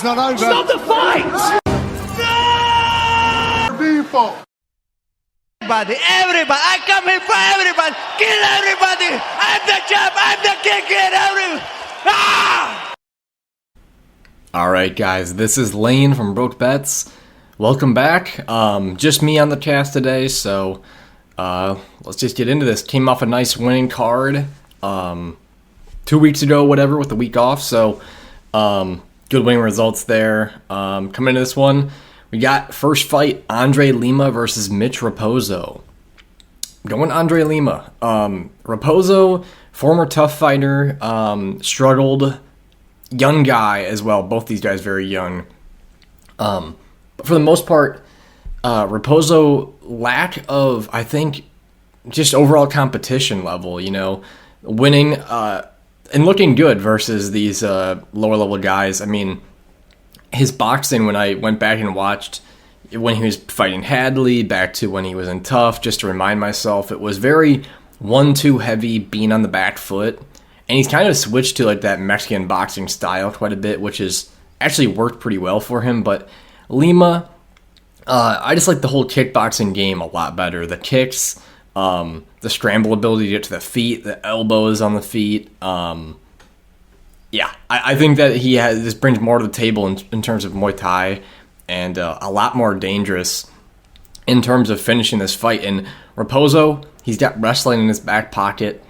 fight's not over. Stop the fight! People. Everybody, I come here for everybody. Kill everybody. I'm the champ. I'm the king. Kill everybody. Ah! Alright guys, this is Lane from Broke Bets. Welcome back. Just me on the cast today, so let's just get into this. Came off a nice winning card 2 weeks ago, whatever, with the week off, so good winning results there. Coming into this one, we got first fight, Andre Lima versus Mitch Raposo. Going Andre Lima. Raposo, former tough fighter, struggled, young guy as well, both these guys very young. But for the most part, Raposo, lack of, I think, just overall competition level, winning and looking good versus these lower level guys. I mean, his boxing, when I went back and watched when he was fighting Hadley, back to when he was in Tough, just to remind myself, it was very 1-2 heavy, being on the back foot. And he's kind of switched to like that Mexican boxing style quite a bit, which has actually worked pretty well for him. But Lima, I just like the whole kickboxing game a lot better. The kicks, the scramble ability to get to the feet, the elbows on the feet. I think that this brings more to the table in terms of Muay Thai, and a lot more dangerous in terms of finishing this fight. And Raposo, he's got wrestling in his back pocket.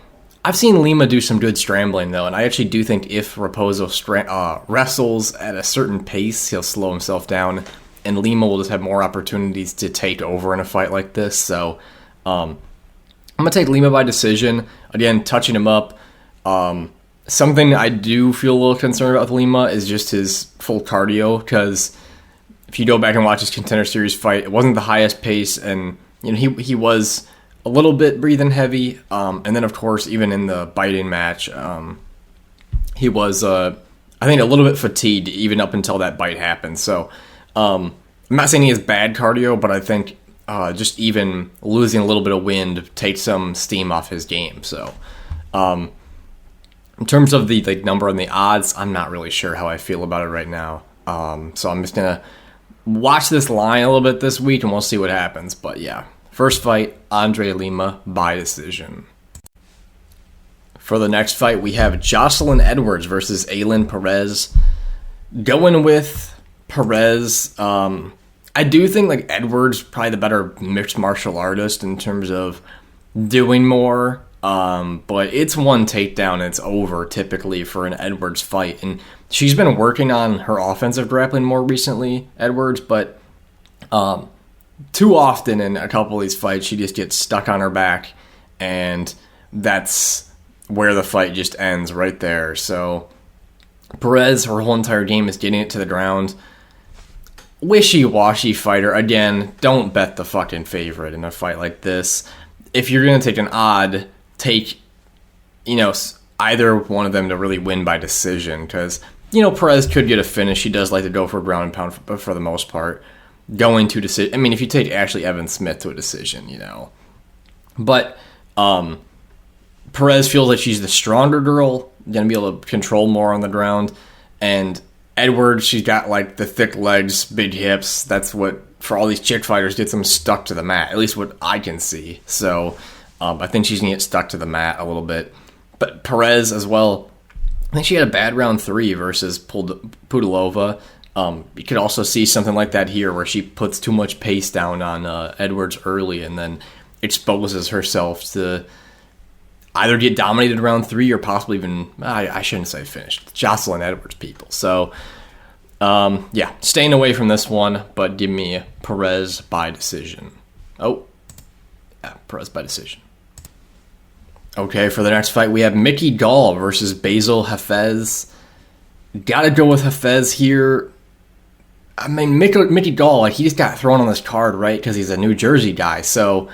I've seen Lima do some good scrambling, though, and I actually do think if Raposo wrestles at a certain pace, he'll slow himself down, and Lima will just have more opportunities to take over in a fight like this. So I'm going to take Lima by decision. Again, touching him up. Something I do feel a little concerned about with Lima is just his full cardio, because if you go back and watch his Contender Series fight, it wasn't the highest pace, and he was a little bit breathing heavy, and then of course even in the biting match, he was I think a little bit fatigued even up until that bite happened. So I'm not saying he has bad cardio, but I think just even losing a little bit of wind takes some steam off his game. So in terms of the number and the odds, I'm not really sure how I feel about it right now. So I'm just gonna watch this line a little bit this week, and we'll see what happens. But yeah, first fight, Andre Lima by decision. For the next fight, we have Jocelyn Edwards versus Ailin Perez. Going with Perez. I do think Edwards probably the better mixed martial artist in terms of doing more. But it's one takedown and it's over typically for an Edwards fight. And she's been working on her offensive grappling more recently, Edwards, but too often in a couple of these fights, she just gets stuck on her back, and that's where the fight just ends right there. So Perez, her whole entire game is getting it to the ground. Wishy-washy fighter. Again, don't bet the fucking favorite in a fight like this. If you're going to take an odd, take, either one of them to really win by decision, because, Perez could get a finish. She does like to go for ground and pound for the most part. Going to decision. I mean, if you take Ashley Evans Smith to a decision, But Perez feels like she's the stronger girl, going to be able to control more on the ground. And Edwards, she's got the thick legs, big hips. That's what, for all these chick fighters, gets them stuck to the mat, at least what I can see. So I think she's going to get stuck to the mat a little bit. But Perez as well, I think she had a bad round 3 versus Pudilova. You could also see something like that here, where she puts too much pace down on Edwards early and then exposes herself to either get dominated round 3 or possibly even, I shouldn't say finished, Jocelyn Edwards people. So, staying away from this one, but give me Perez by decision. Perez by decision. Okay, for the next fight, we have Mickey Gall versus Basil Hafez. Gotta go with Hafez here. I mean, Mickey Gall, he just got thrown on this card, right? Because he's a New Jersey guy. So,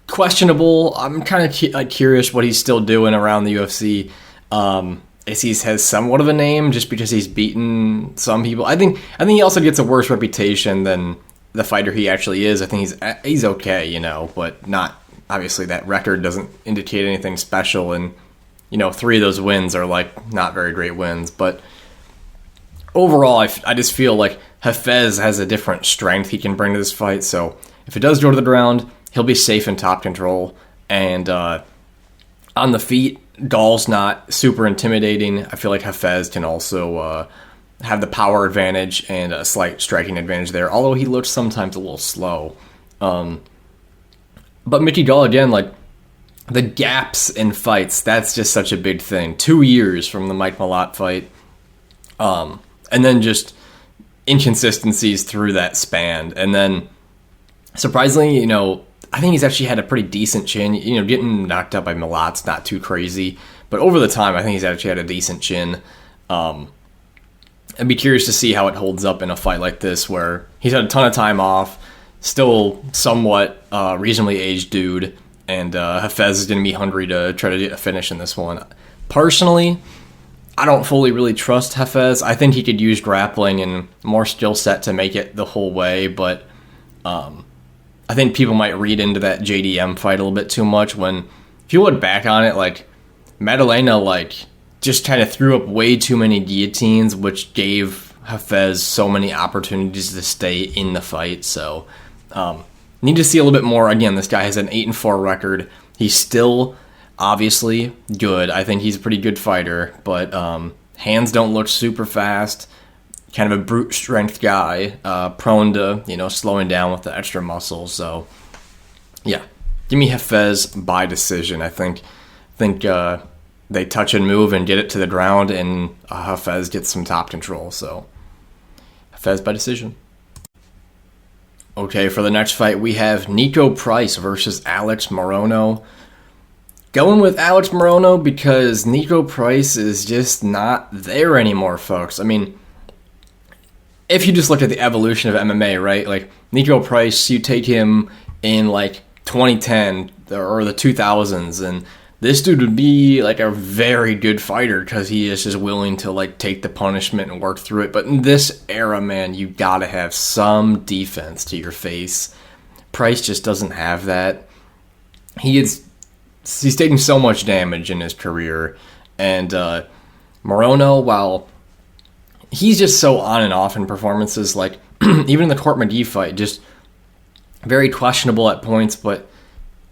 questionable. I'm kind of curious what he's still doing around the UFC. He has somewhat of a name just because he's beaten some people. I think he also gets a worse reputation than the fighter he actually is. I think he's okay, but not, obviously that record doesn't indicate anything special, and 3 of those wins are not very great wins. But overall, I just feel like Hafez has a different strength he can bring to this fight. So if it does go to the ground, he'll be safe in top control. And on the feet, Gall's not super intimidating. I feel like Hafez can also have the power advantage and a slight striking advantage there, although he looks sometimes a little slow. But Mickey Gall, again, like, the gaps in fights, that's just such a big thing. 2 years from the Mike Malott fight. And then just inconsistencies through that span. And then, surprisingly, you know, I think he's actually had a pretty decent chin. You know, getting knocked out by Malott's not too crazy. But over the time, I think he's actually had a decent chin. I'd be curious to see how it holds up in a fight like this, where he's had a ton of time off, still somewhat reasonably aged dude, and Hafez is going to be hungry to try to get a finish in this one. Personally, I don't fully really trust Hafez. I think he could use grappling and more skill set to make it the whole way, but I think people might read into that JDM fight a little bit too much when, if you look back on it, like, Maddalena, like, just kind of threw up way too many guillotines, which gave Hafez so many opportunities to stay in the fight. So, need to see a little bit more. Again, this guy has an 8-4 record. He's still obviously good. I think he's a pretty good fighter, but hands don't look super fast. Kind of a brute strength guy, prone to, you know, slowing down with the extra muscle. So, yeah, give me Hafez by decision. I think they touch and move and get it to the ground, and Hafez gets some top control. So, Hafez by decision. Okay, for the next fight, we have Niko Price versus Alex Morono. Going with Alex Morono because Niko Price is just not there anymore, folks. I mean, if you just look at the evolution of MMA, right? Like, Niko Price, you take him in, like, 2010 or the 2000s, and this dude would be, like, a very good fighter because he is just willing to, like, take the punishment and work through it. But in this era, man, you gotta have some defense to your face. Price just doesn't have that. He's taking so much damage in his career. And Morono, while he's just so on and off in performances, like, even in the Court McGee fight, just very questionable at points, but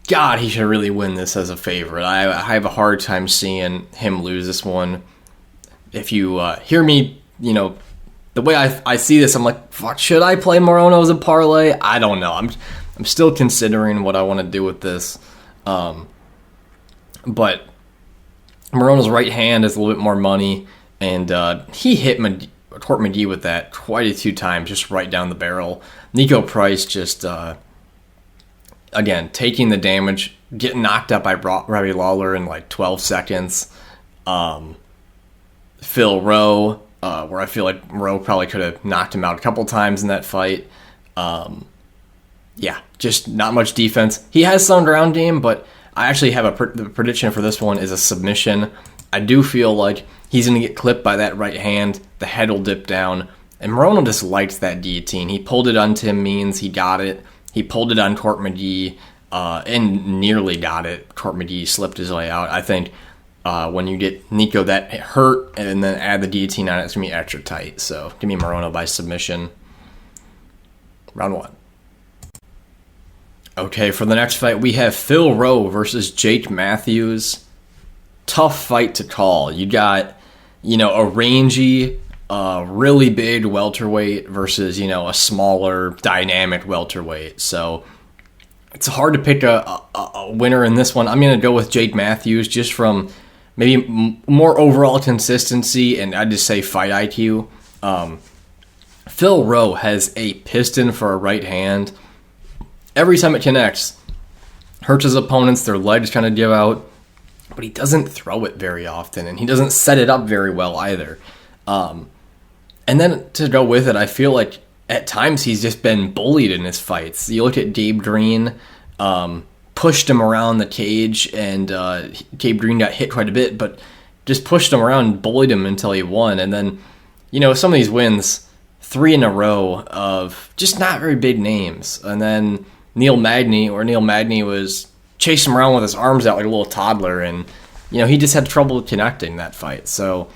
God, he should really win this as a favorite. I have a hard time seeing him lose this one. If you hear me, you know, the way I see this, I'm like, fuck, should I play Morono as a parlay? I don't know. I'm still considering what I want to do with this. But Morono's right hand is a little bit more money, and he hit Court McGee with that quite a few times, just right down the barrel. Niko Price just... again, taking the damage, getting knocked out by Robbie Lawler in like 12 seconds. Phil Rowe, where I feel like Rowe probably could have knocked him out a couple times in that fight. Yeah, just not much defense. He has some ground game, but I actually have the prediction for this one is a submission. I do feel like he's going to get clipped by that right hand. The head will dip down. And Morono just likes that guillotine. He pulled it on Tim Means. He got it. He pulled it on Court McGee and nearly got it. Court McGee slipped his way out. I think when you get Niko that hurt and then add the guillotine on it, it's going to be extra tight. So give me Morono by submission. Round 1. Okay, for the next fight, we have Phil Rowe versus Jake Matthews. Tough fight to call. You got, you know, a rangy, really big welterweight versus, you know, a smaller, dynamic welterweight. So it's hard to pick a winner in this one. I'm going to go with Jake Matthews just from maybe more overall consistency and I'd just say fight IQ. Phil Rowe has a piston for a right hand. Every time it connects, hurts his opponents, their legs kind of give out, but he doesn't throw it very often, and he doesn't set it up very well either. And then to go with it, I feel like at times he's just been bullied in his fights. You look at Gabe Green, pushed him around the cage, and Gabe Green got hit quite a bit, but just pushed him around and bullied him until he won. And then, you know, some of these wins, 3 in a row of just not very big names. And then Neil Magny was chasing him around with his arms out like a little toddler, and, you know, he just had trouble connecting that fight. So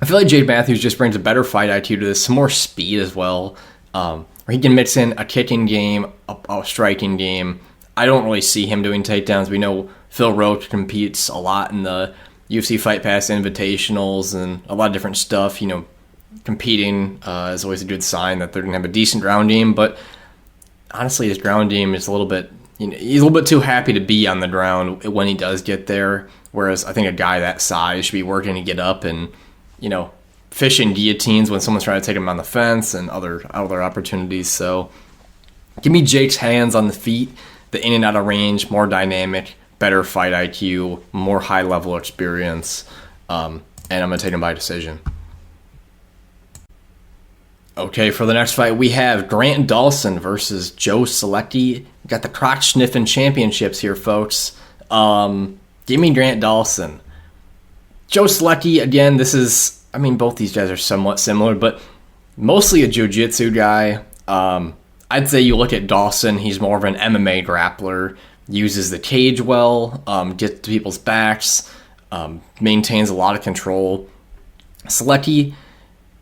I feel like Jade Matthews just brings a better fight IQ to this, some more speed as well. Where he can mix in a kicking game, a striking game. I don't really see him doing takedowns. We know Phil Roach competes a lot in the UFC Fight Pass invitationals and a lot of different stuff. Competing is always a good sign that they're going to have a decent ground game. But honestly, his ground game is a little bit, he's a little bit too happy to be on the ground when he does get there. Whereas I think a guy that size should be working to get up and, fishing guillotines when someone's trying to take him on the fence and other opportunities. So give me Jake's hands on the feet, the in and out of range, more dynamic, better fight IQ, more high level experience, and I'm going to take him by decision. Okay, for the next fight, we have Grant Dawson versus Joe Selecki. Got the crotch sniffing championships here, folks. Give me Grant Dawson. Joe Selecki, again, both these guys are somewhat similar, but mostly a jiu-jitsu guy. I'd say you look at Dawson, he's more of an MMA grappler, uses the cage well, gets to people's backs, maintains a lot of control. Selecki,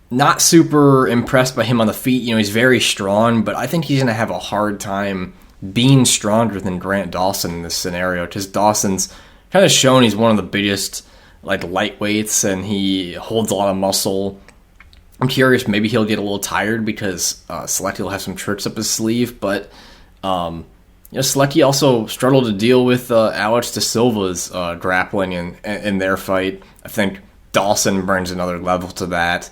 not super impressed by him on the feet. He's very strong, but I think he's going to have a hard time being stronger than Grant Dawson in this scenario, because Dawson's kind of shown he's one of the biggest lightweights, and he holds a lot of muscle. I'm curious, maybe he'll get a little tired because Selecki will have some tricks up his sleeve, but Selecki also struggled to deal with Alex De Silva's grappling in their fight. I think Dawson brings another level to that.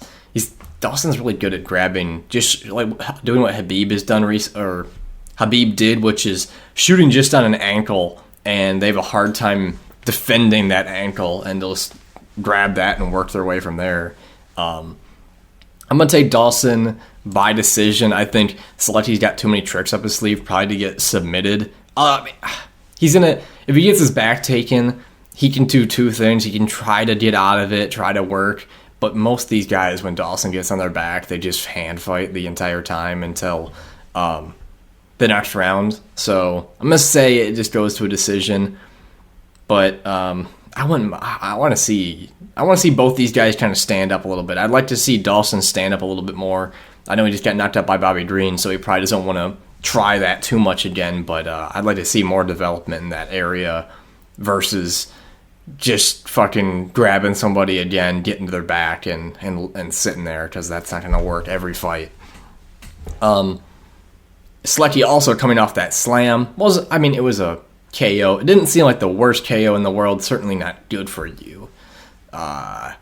Dawson's really good at grabbing, just doing what Habib has done or Habib did, which is shooting just on an ankle, and they have a hard time defending that ankle, and they'll just grab that and work their way from there. I'm going to take Dawson by decision. I think Selecki's got too many tricks up his sleeve probably to get submitted. If he gets his back taken, he can do two things. He can try to get out of it, try to work, but most of these guys, when Dawson gets on their back, they just hand fight the entire time until the next round. So I'm going to say it just goes to a decision. But I want to see both these guys kind of stand up a little bit. I'd like to see Dawson stand up a little bit more. I know he just got knocked out by Bobby Green, so he probably doesn't want to try that too much again. But I'd like to see more development in that area versus just fucking grabbing somebody again, getting to their back and sitting there, because that's not going to work every fight. Selecki also coming off that slam it was a KO. It didn't seem like the worst KO in the world. Certainly not good for you. But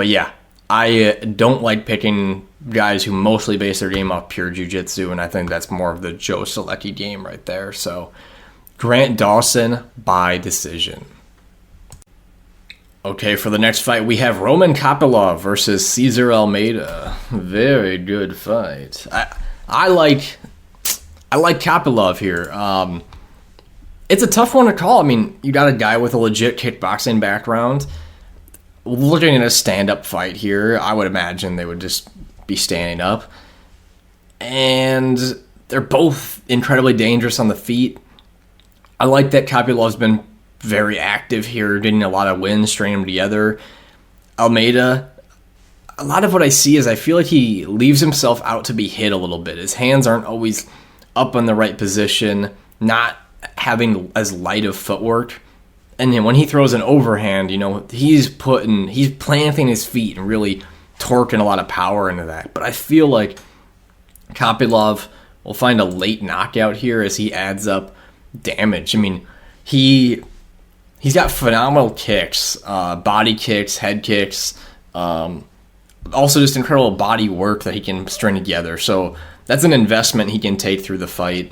yeah, I don't like picking guys who mostly base their game off pure jiu-jitsu, and I think that's more of the Joe Selecki game right there. So Grant Dawson by decision. Okay, for the next fight, we have Roman Kopylov versus Cesar Almeida. Very good fight. I like Kopylov here. It's a tough one to call. You got a guy with a legit kickboxing background. Looking at a stand-up fight here, I would imagine they would just be standing up. And they're both incredibly dangerous on the feet. I like that Kopylov's been very active here, getting a lot of wins, stringing them together. Almeida, a lot of what I see is I feel like he leaves himself out to be hit a little bit. His hands aren't always up in the right position, not having as light of footwork. And then when he throws an overhand, he's planting his feet and really torquing a lot of power into that. But I feel like Kopylov will find a late knockout here as he adds up damage. He's got phenomenal kicks, body kicks, head kicks, also just incredible body work that he can string together. So that's an investment he can take through the fight.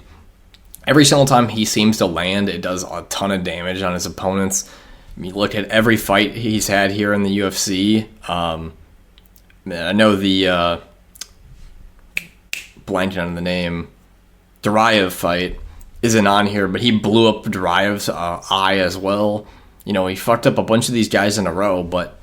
Every single time he seems to land, it does a ton of damage on his opponents. You look at every fight he's had here in the UFC. I know the blanking on the name, Duraev fight isn't on here, but he blew up Duraev's eye as well. He fucked up a bunch of these guys in a row, but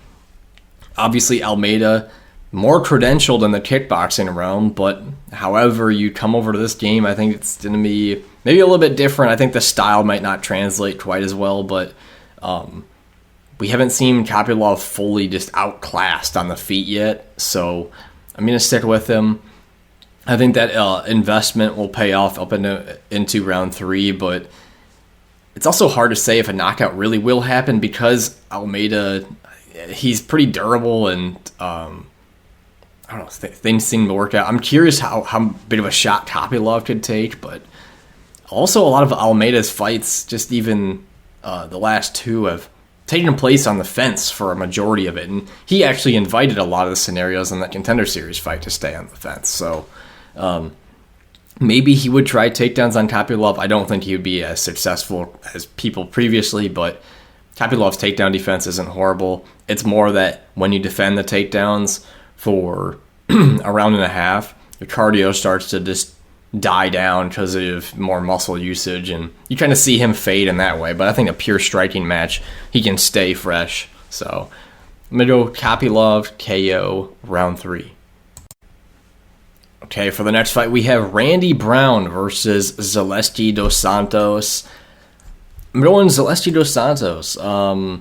obviously Almeida, more credentialed in the kickboxing realm, but however you come over to this game, I think it's going to be maybe a little bit different. I think the style might not translate quite as well, but we haven't seen Kopylov fully just outclassed on the feet yet, so I'm going to stick with him. I think that investment will pay off up into round 3, but it's also hard to say if a knockout really will happen because Almeida, he's pretty durable and I don't know, things seem to work out. I'm curious how big of a shot Kopylov could take, but also a lot of Almeida's fights, just even the last 2, have taken place on the fence for a majority of it, and he actually invited a lot of the scenarios in that Contender Series fight to stay on the fence, so maybe he would try takedowns on Kopylov. I don't think he would be as successful as people previously, but Kopylov's takedown defense isn't horrible. It's more that when you defend the takedowns for a round and a half, your cardio starts to just die down because of more muscle usage, and you kind of see him fade in that way. But I think a pure striking match, he can stay fresh. So I'm going to go Kopylov KO round 3. Okay, for the next fight, we have Randy Brown versus Zaleski Dos Santos. I'm going Zaleski Dos Santos. God,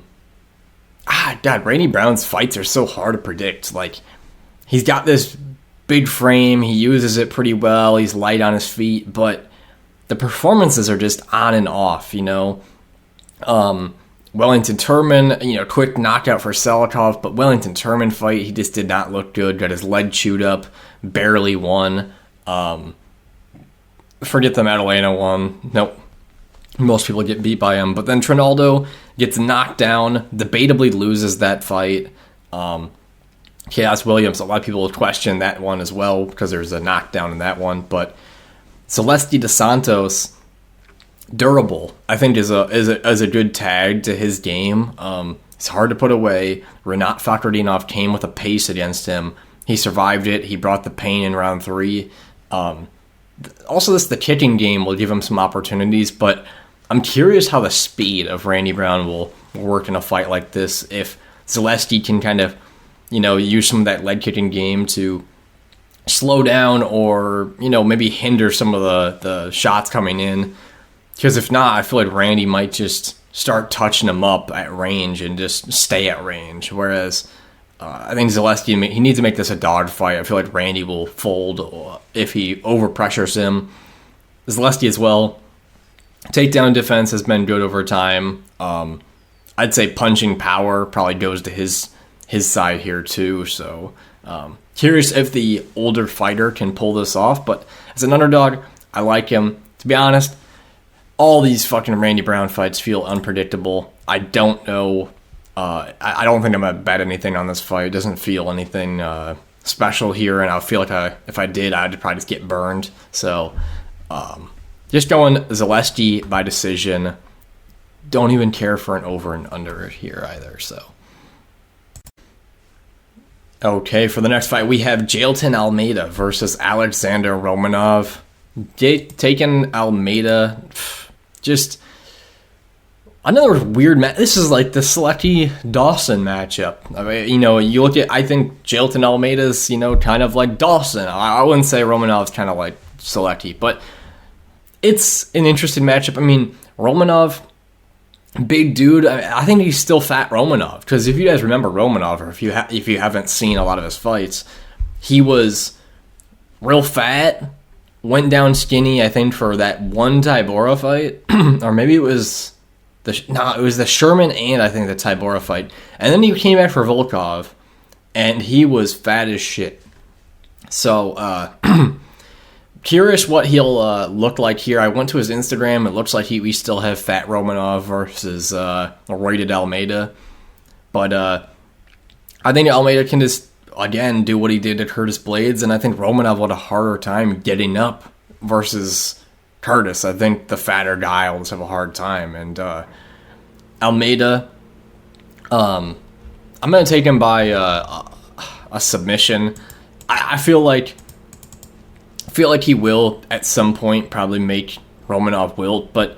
Randy Brown's fights are so hard to predict. Like, he's got this big frame, he uses it pretty well, he's light on his feet, but the performances are just on and off, you know. Wellington Turman, quick knockout for Salikov, but Wellington Turman fight, he just did not look good, got his leg chewed up, barely won. Forget the Madalena one. Nope. Most people get beat by him. But then Trinaldo gets knocked down, debatably loses that fight. Chaos Williams, a lot of people question that one as well because there's a knockdown in that one. But Zaleski Dos Santos, durable, I think is a good tag to his game. It's hard to put away. Renat Fakhretdinov came with a pace against him. He survived it. He brought the pain in round 3. Also, the kicking game will give him some opportunities, but I'm curious how the speed of Randy Brown will work in a fight like this. If Zaleski can kind of, use some of that leg kicking game to slow down or, maybe hinder some of the shots coming in. Because if not, I feel like Randy might just start touching him up at range and just stay at range. Whereas I think Zaleski, he needs to make this a dog fight. I feel like Randy will fold if he overpressures him. Zaleski as well. Takedown defense has been good over time. I'd say punching power probably goes to his side here too. So curious if the older fighter can pull this off. But as an underdog, I like him. To be honest, all these fucking Randy Brown fights feel unpredictable. I don't know. I don't think I'm going to bet anything on this fight. It doesn't feel anything special here, and I feel like if I did, I'd probably just get burned. So, just going Zaleski by decision. Don't even care for an over and under here either. So, okay, for the next fight, we have Jailton Almeida versus Alexander Romanov. Taking Almeida, just another weird match. This is like the Selecki-Dawson matchup. I mean, you look at, I think Jailton Almeida's, kind of like Dawson. I wouldn't say Romanov's kind of like Selecki, but it's an interesting matchup. I mean, Romanov, big dude. I think he's still fat Romanov, because if you guys remember Romanov, or if you haven't seen a lot of his fights, he was real fat, went down skinny, I think, for that one Tybura fight, or maybe it was it was the Sherman and I think the Tybura fight. And then he came back for Volkov, and he was fat as shit. So, curious what he'll look like here. I went to his Instagram. It looks like we still have fat Romanov versus roided Almeida. But I think Almeida can just, again, do what he did to Curtis Blades, and I think Romanov would have a harder time getting up versus Curtis. I think the fatter guy will just have a hard time. And Almeida, I'm going to take him by a submission. I feel like he will at some point probably make Romanov wilt, but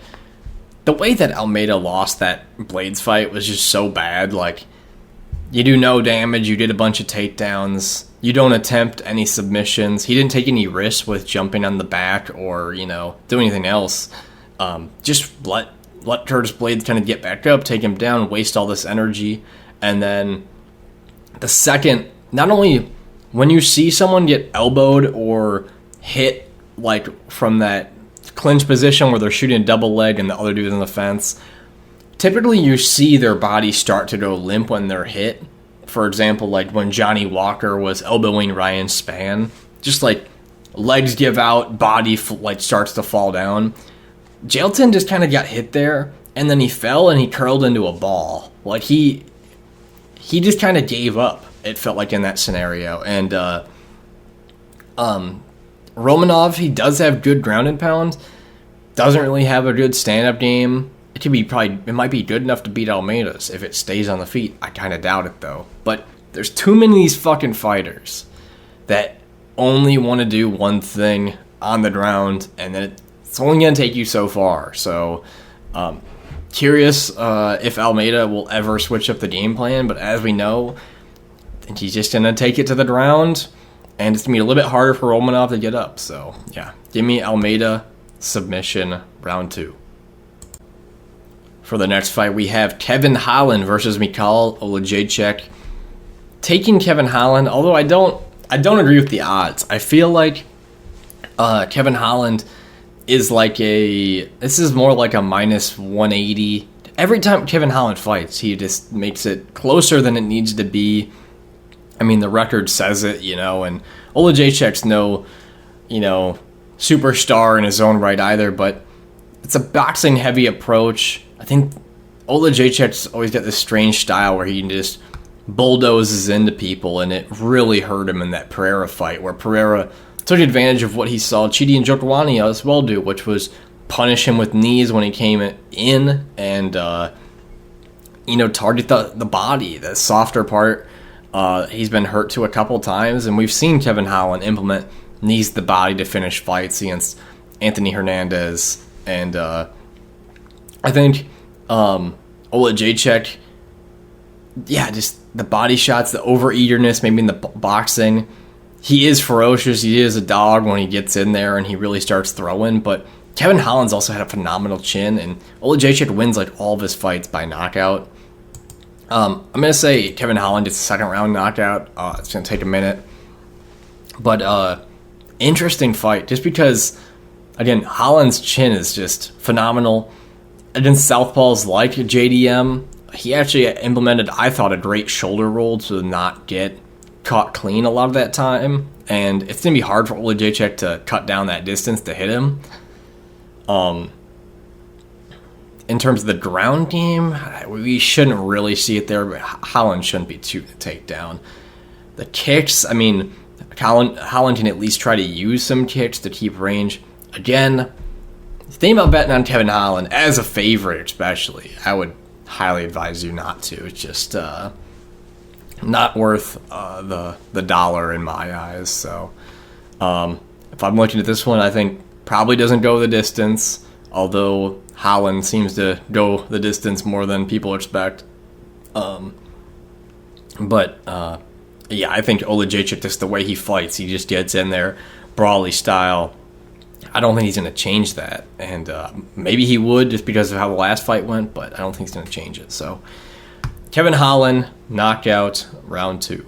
the way that Almeida lost that Blades fight was just so bad. Like, you do no damage, you did a bunch of takedowns, you don't attempt any submissions. He didn't take any risks with jumping on the back or, do anything else. Just let let Curtis Blades kind of get back up, take him down, waste all this energy. And then the second, not only when you see someone get elbowed or hit like from that clinch position where they're shooting a double leg and the other dude's on the fence, typically you see their body start to go limp when they're hit. For example, like when Johnny Walker was elbowing Ryan Spann, just like legs give out, body like starts to fall down. Jailton just kind of got hit there, and then he fell and he curled into a ball. Like he just kind of gave up, it felt like, in that scenario. And Romanov, he does have good ground and pound, doesn't really have a good stand-up game. It might be good enough to beat Almeida's if it stays on the feet. I kind of doubt it, though. But there's too many of these fucking fighters that only want to do one thing on the ground, and then it's only going to take you so far. So, curious if Almeida will ever switch up the game plan, but as we know, I think he's just going to take it to the ground, and it's going to be a little bit harder for Romanov to get up. So, yeah, give me Almeida, submission, round 2. For the next fight, we have Kevin Holland versus Mikhail Olejniczak. Taking Kevin Holland, although I don't agree with the odds. I feel like Kevin Holland is this is more like a minus 180. Every time Kevin Holland fights, he just makes it closer than it needs to be. I mean, the record says it, and Olejniczak's no, superstar in his own right either, but it's a boxing-heavy approach. I think Olejniczak's always got this strange style where he just bulldozes into people, and it really hurt him in that Pereira fight, where Pereira took advantage of what he saw Chidi Njokuani as well do, which was punish him with knees when he came in and, target the body, the softer part. He's been hurt to a couple times, and we've seen Kevin Holland implement knees to the body to finish fights against Anthony Hernandez. And I think Olejniczak, just the body shots, the overeagerness, maybe in the boxing. He is ferocious. He is a dog when he gets in there and he really starts throwing. But Kevin Holland's also had a phenomenal chin, and Olejniczak wins like all of his fights by knockout. I'm going to say Kevin Holland gets a second round knockout. It's going to take a minute. But interesting fight, just because, again, Holland's chin is just phenomenal. Against southpaws like JDM, he actually implemented, I thought, a great shoulder roll to not get caught clean a lot of that time. And it's going to be hard for Olejniczak to cut down that distance to hit him. In terms of the ground game, we shouldn't really see it there, but Holland shouldn't be too take down. The kicks, I mean, Holland can at least try to use some kicks to keep range. Again, think about betting on Kevin Holland as a favorite, especially. I would highly advise you not to. It's just not worth the dollar in my eyes. So if I'm looking at this one, I think probably doesn't go the distance, although Holland seems to go the distance more than people expect. I think Olejniczak, just the way he fights, he just gets in there, brawly style. I don't think he's going to change that, and maybe he would just because of how the last fight went, but I don't think he's going to change it. So, Kevin Holland, knockout, round 2.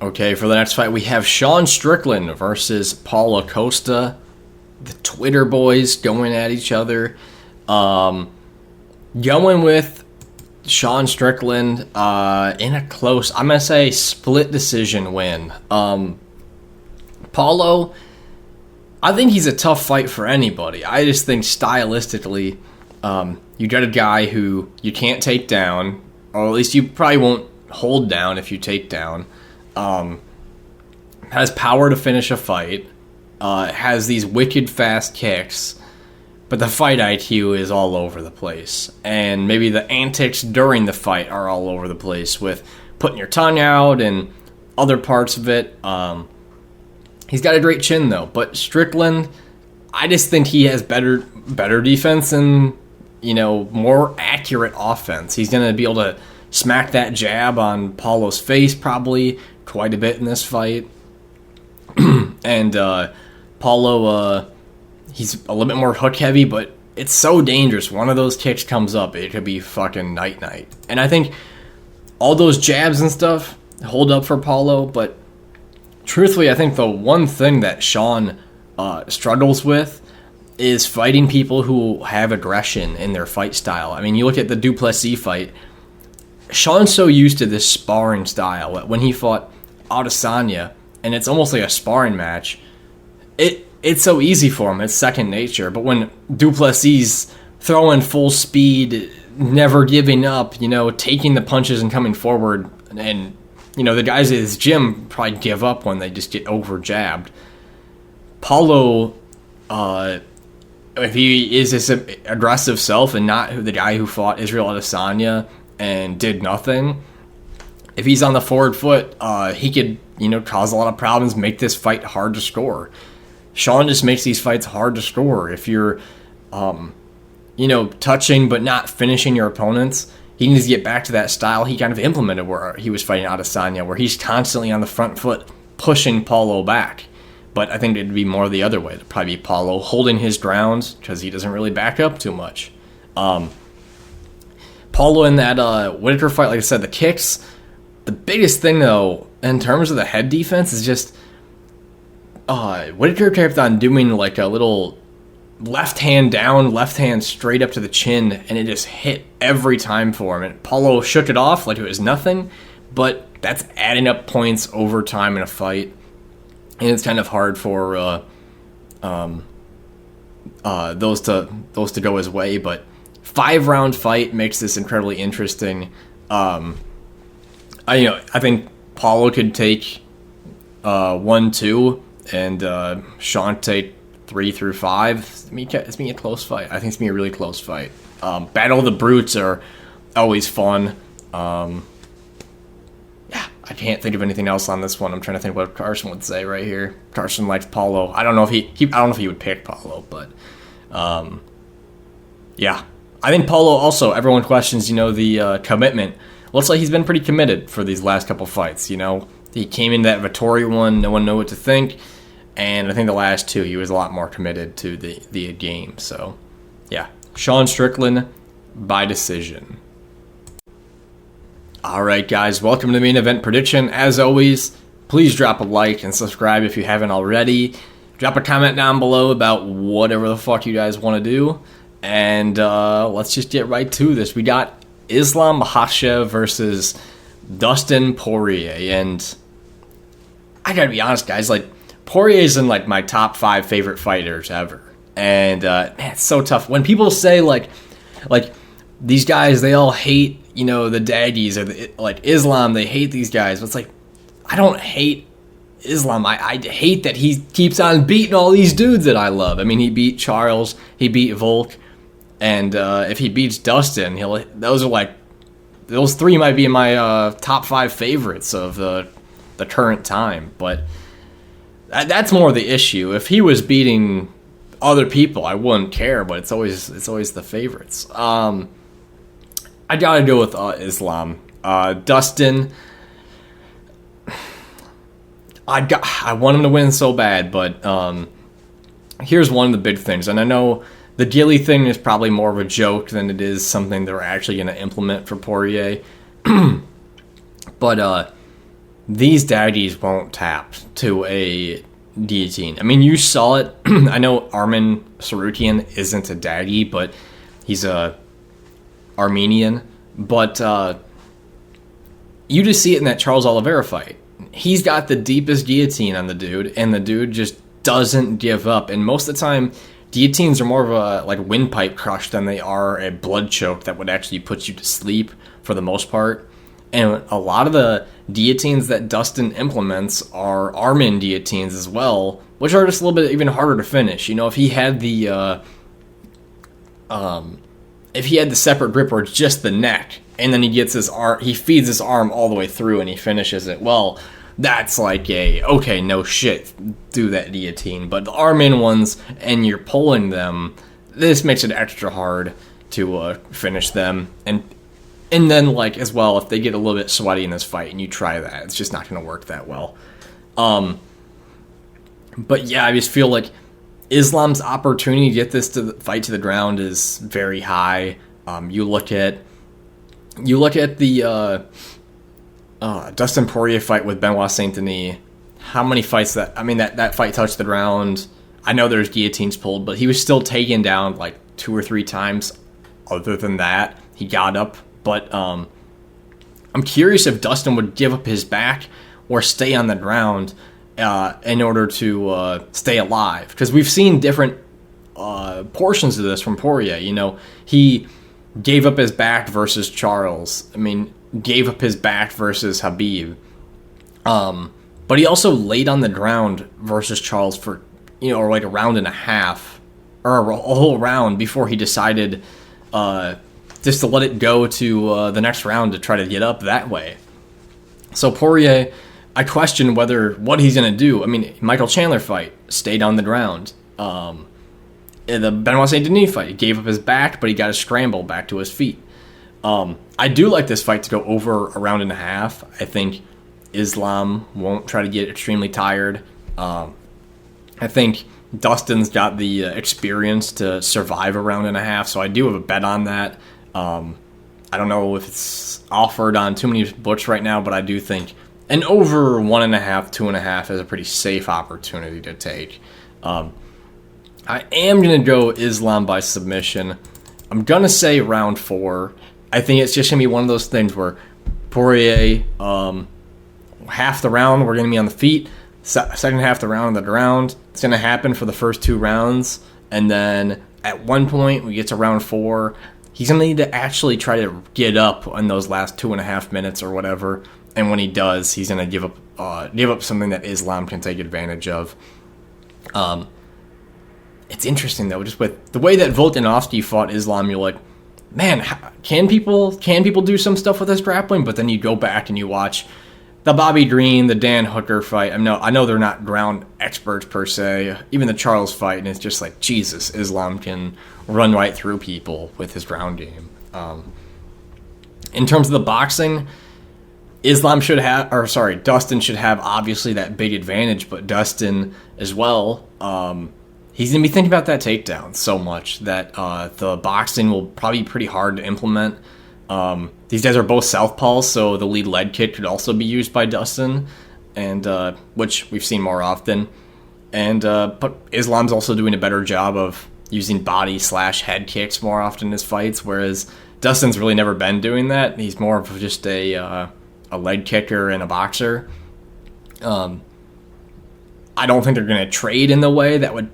Okay, for the next fight, we have Sean Strickland versus Paulo Costa. The Twitter boys going at each other. Going with Sean Strickland in a close, I'm going to say, split decision win. Paulo, I think he's a tough fight for anybody. I just think stylistically, you got a guy who you can't take down, or at least you probably won't hold down if you take down. Has power to finish a fight. Has these wicked fast kicks, but the fight IQ is all over the place. And maybe the antics during the fight are all over the place with putting your tongue out and other parts of it. He's got a great chin, though. But Strickland, I just think he has better defense and, more accurate offense. He's going to be able to smack that jab on Paulo's face probably quite a bit in this fight. And Paulo, he's a little bit more hook heavy, but it's so dangerous. One of those kicks comes up, it could be fucking night-night. And I think all those jabs and stuff hold up for Paulo, but truthfully, I think the one thing that Sean struggles with is fighting people who have aggression in their fight style. I mean, you look at the Du Plessis fight, Sean's so used to this sparring style. When he fought Adesanya, and it's almost like a sparring match, it's so easy for him. It's second nature. But when Du Plessis throwing full speed, never giving up, taking the punches and coming forward, and the guys at his gym probably give up when they just get over jabbed. Paulo, if he is his aggressive self and not the guy who fought Israel Adesanya and did nothing, if he's on the forward foot, he could, cause a lot of problems, make this fight hard to score. Sean just makes these fights hard to score. If you're, touching but not finishing your opponents, he needs to get back to that style he kind of implemented where he was fighting Adesanya, where he's constantly on the front foot pushing Paulo back. But I think it'd be more the other way. It'd probably be Paulo holding his ground because he doesn't really back up too much. Paulo in that Whittaker fight, like I said, the kicks. The biggest thing, though, in terms of the head defense is just Whittaker kept on doing like a little left hand down, left hand straight up to the chin, and it just hit every time for him. And Paulo shook it off like it was nothing, but that's adding up points over time in a fight. And it's kind of hard for those to go his way. But 5-round fight makes this incredibly interesting. I think Paulo could take 1-2 and Sean take 3 through 5. It's gonna be a close fight. I think it's gonna be a really close fight. Battle of the Brutes are always fun. I can't think of anything else on this one. I'm trying to think what Carson would say right here. Carson likes Paulo. I don't know if he would pick Paulo, but yeah. I think Paulo also, everyone questions, the commitment. Looks like he's been pretty committed for these last couple fights, He came in that Vettori one, no one knew what to think, and I think the last two he was a lot more committed to the game. So, yeah. Sean Strickland by decision. Alright guys, welcome to the main event prediction. As always, please drop a like and subscribe if you haven't already. Drop a comment down below about whatever the fuck you guys want to do. And let's just get right to this. We got Islam Makhachev versus Dustin Poirier. And I gotta be honest guys, Poirier's in my top 5 favorite fighters ever. And man, it's so tough. When people say like these guys, they all hate the daddies or Islam, they hate these guys. But it's I don't hate Islam. I hate that he keeps on beating all these dudes that I love. I mean, he beat Charles, he beat Volk, and if he beats Dustin, those 3 might be in my top 5 favorites of the current time. But that's more the issue. If he was beating other people, I wouldn't care. But it's always the favorites. I gotta go with Islam. Dustin, I want him to win so bad, but here's one of the big things, and I know the Gilly thing is probably more of a joke than it is something they're actually going to implement for Poirier. But these daddies won't tap to a guillotine. I mean, you saw it. I know Arman Sarukian isn't a daddy, but he's a Armenian, but you just see it in that Charles Oliveira fight. He's got the deepest guillotine on the dude, and the dude just doesn't give up. And most of the time, guillotines are more of a windpipe crush than they are a blood choke that would actually put you to sleep for the most part. And a lot of the guillotines that Dustin implements are Arman guillotines as well, which are just a little bit even harder to finish. If he had the separate grip where it's just the neck, and then he gets his arm, he feeds his arm all the way through and he finishes it, well, that's okay, no shit, do that guillotine. But the arm-in ones, and you're pulling them, this makes it extra hard to finish them. And then, as well, if they get a little bit sweaty in this fight and you try that, it's just not going to work that well. But yeah, I just feel like Islam's opportunity to get this to the fight to the ground is very high. You look at the Dustin Poirier fight with Benoit Saint Denis. How many fights that fight touched the ground? I know there's guillotines pulled, but he was still taken down like 2 or 3 times. Other than that, he got up. But I'm curious if Dustin would give up his back or stay on the ground in order to stay alive. Because we've seen different portions of this from Poirier. You know, he gave up his back versus Charles. Gave up his back versus Khabib. But he also laid on the ground versus Charles for, or like a round and a half, or a whole round before he decided just to let it go to the next round to try to get up that way. So Poirier, I question what he's going to do. Michael Chandler fight, stayed on the ground. In the Benoit Saint Denis fight, he gave up his back, but he got to scramble back to his feet. I do like this fight to go over a round and a half. I think Islam won't try to get extremely tired. I think Dustin's got the experience to survive a round and a half, so I do have a bet on that. I don't know if it's offered on too many books right now, but I do think an over 1.5, 2.5 is a pretty safe opportunity to take. I am going to go Islam by submission. I'm going to say round 4. I think it's just going to be one of those things where Poirier, half the round, we're going to be on the feet. Second half the round on the ground. It's going to happen for the first 2 rounds. And then at one point, we get to round 4. He's going to need to actually try to get up in those last 2.5 minutes or whatever. And when he does, he's going to give up something that Islam can take advantage of. It's interesting, though, just with the way that Volkanovski fought Islam, you're like, man, can people do some stuff with this grappling? But then you go back and you watch the Bobby Green, the Dan Hooker fight. I know they're not ground experts per se. Even the Charles fight, and it's just like, Jesus, Islam can run right through people with his ground game. In terms of the boxing, Dustin should have obviously that big advantage, but Dustin as well, he's going to be thinking about that takedown so much that the boxing will probably be pretty hard to implement. These guys are both southpaws, so the lead leg kick could also be used by Dustin, and which we've seen more often. And but Islam's also doing a better job of using body/head kicks more often in his fights, whereas Dustin's really never been doing that. He's more of just a leg kicker and a boxer. I don't think they're going to trade in the way that would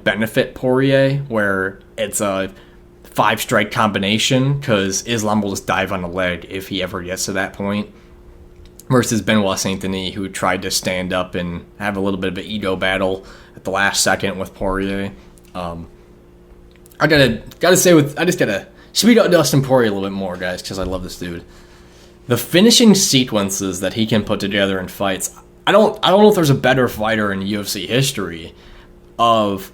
benefit Poirier, where it's a 5-strike combination, because Islam will just dive on the leg if he ever gets to that point, versus Benoit Saint Denis, who tried to stand up and have a little bit of an ego battle at the last second with Poirier. I gotta say, I just gotta speed up Dustin Poirier a little bit more, guys, because I love this dude. The finishing sequences that he can put together in fights, I don't know if there's a better fighter in UFC history of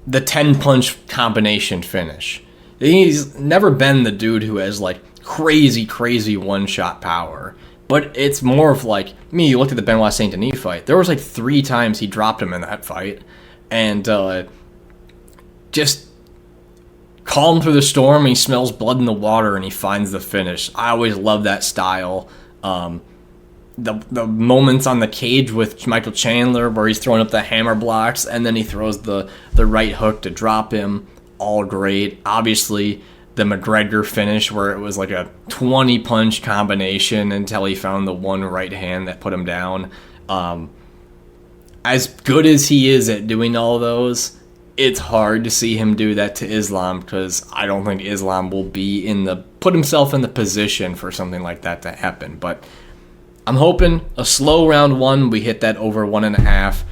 the 10-punch combination finish. He's never been the dude who has like crazy one-shot power. But it's more of like, you look at the Benoit Saint Denis fight, there was like 3 times he dropped him in that fight. And just calm through the storm, and he smells blood in the water and he finds the finish. I always love that style. The moments on the cage with Michael Chandler where he's throwing up the hammer blocks and then he throws the right hook to drop him, all great. Obviously, the McGregor finish where it was like a 20-punch combination until he found the one right hand that put him down. As good as he is at doing all those, it's hard to see him do that to Islam, because I don't think Islam will put himself in the position for something like that to happen. But I'm hoping a slow round 1, we hit that over 1.5.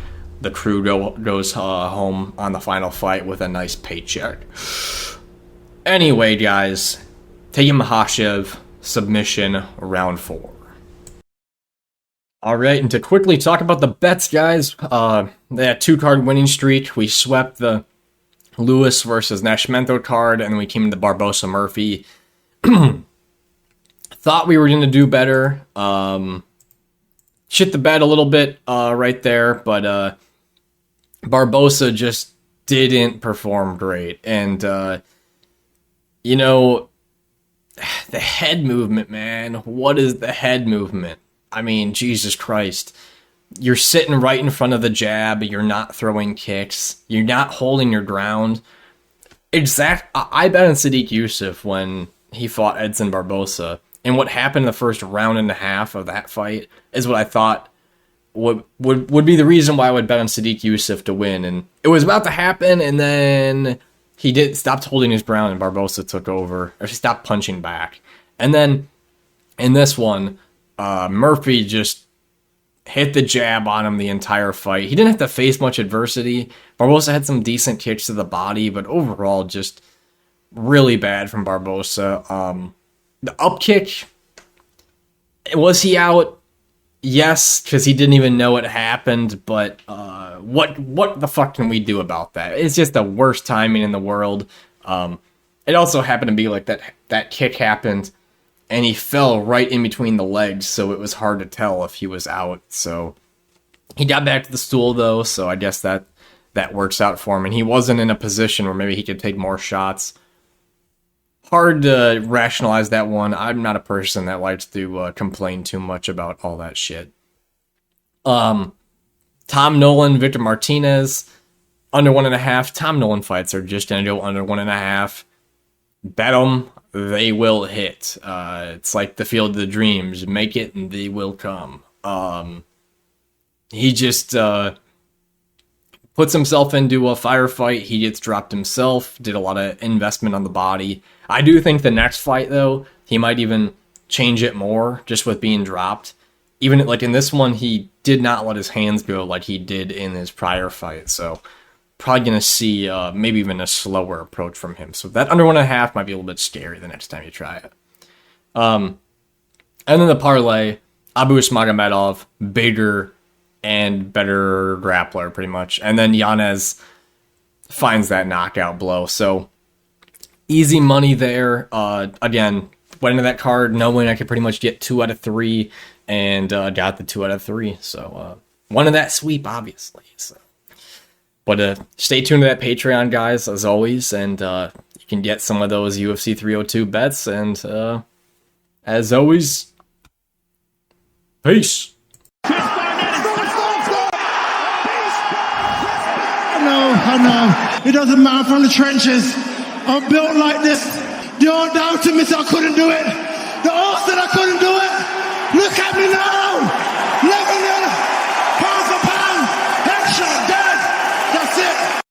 The crew goes home on the final fight with a nice paycheck. Anyway, guys, Tegim Makhachev, submission, round 4. All right, and to quickly talk about the bets, guys, that 2-card winning streak. We swept the Lewis versus Nascimento card, and then we came into Barbosa Murphy. Thought we were going to do better. Shit the bed a little bit right there, but Barbosa just didn't perform great. And, you know, the head movement, man. What is the head movement? I mean, Jesus Christ. You're sitting right in front of the jab. You're not throwing kicks. You're not holding your ground. I bet on Sadiq Yusuff when he fought Edson Barbosa. And what happened in the first round and a half of that fight is what I thought would be the reason why I would bet on Sadiq Yusuff to win. And it was about to happen, and then he stopped holding his ground, and Barbosa took over, or he stopped punching back. And then in this one, Murphy just hit the jab on him the entire fight. He didn't have to face much adversity. Barbosa had some decent kicks to the body, but overall just really bad from Barbosa. The up kick, was he out? Yes, because he didn't even know it happened, but what the fuck can we do about that? It's just the worst timing in the world. It also happened to be like that kick happened, and he fell right in between the legs, so it was hard to tell if he was out. So he got back to the stool, though, so I guess that works out for him. And he wasn't in a position where maybe he could take more shots. Hard to rationalize that one. I'm not a person that likes to complain too much about all that shit. Tom Nolan, Victor Martinez, under 1.5. Tom Nolan fights are just going to go under 1.5. Bet them. They will hit. It's like the Field of the Dreams. Make it and they will come. He just puts himself into a firefight. He gets dropped himself. Did a lot of investment on the body. I do think the next fight, though, he might even change it more just with being dropped. Even like in this one, he did not let his hands go like he did in his prior fight. So probably going to see maybe even a slower approach from him. So that under 1.5 might be a little bit scary the next time you try it. And then the parlay, Abu Ismagomedov, bigger and better grappler pretty much. And then Yanez finds that knockout blow. So easy money there. Again, went into that card knowing I could pretty much get 2 out of 3 and got the 2 out of 3. So one of that sweep, obviously. So. But stay tuned to that Patreon, guys, as always, and you can get some of those UFC 302 bets. And as always, peace. I know. It doesn't matter from the trenches. I'm built like this. The old doubted me said I couldn't do it. The old said I couldn't do it. Look at me now. 11